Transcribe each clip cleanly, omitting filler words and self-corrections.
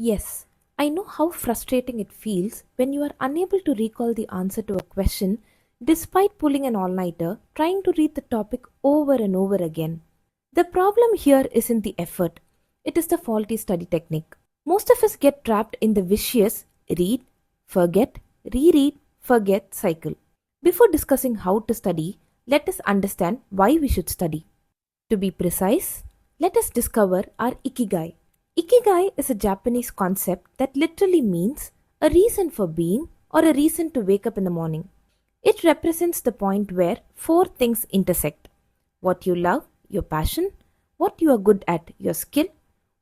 Yes, I know how frustrating it feels when you are unable to recall the answer to a question despite pulling an all nighter trying to read the topic over and over again. The problem here isn't the effort, it is the faulty study technique. Most of us get trapped in the vicious read, forget, reread, forget cycle. Before discussing how to study, let us understand why we should study. To be precise, let us discover our ikigai. Ikigai is a Japanese concept that literally means a reason for being or a reason to wake up in the morning. It represents the point where four things intersect: what you love, your passion; what you are good at, your skill;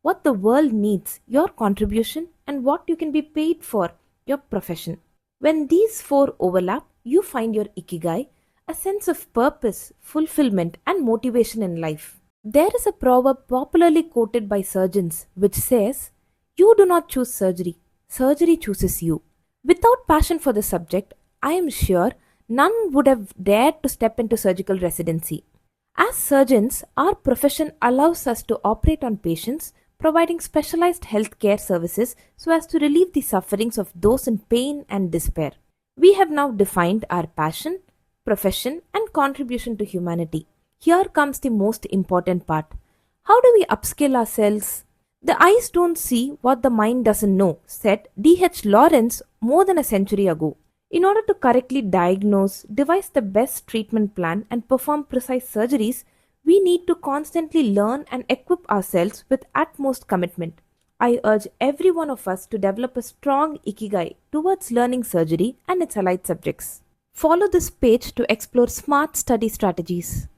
what the world needs, your contribution; and what you can be paid for, your profession. When these four overlap, you find your ikigai, a sense of purpose, fulfillment, and motivation in life. There is a proverb popularly quoted by surgeons which says, "You do not choose surgery, surgery chooses you." Without passion for the subject, I am sure none would have dared to step into surgical residency. As surgeons, our profession allows us to operate on patients, providing specialized healthcare services so as to relieve the sufferings of those in pain and despair. We have now defined our passion, profession, and contribution to humanity. Here comes the most important part. How do we upskill ourselves? "The eyes don't see what the mind doesn't know," said D.H. Lawrence more than a century ago. In order to correctly diagnose, devise the best treatment plan, and perform precise surgeries, we need to constantly learn and equip ourselves with utmost commitment. I urge every one of us to develop a strong ikigai towards learning surgery and its allied subjects. Follow this page to explore smart study strategies.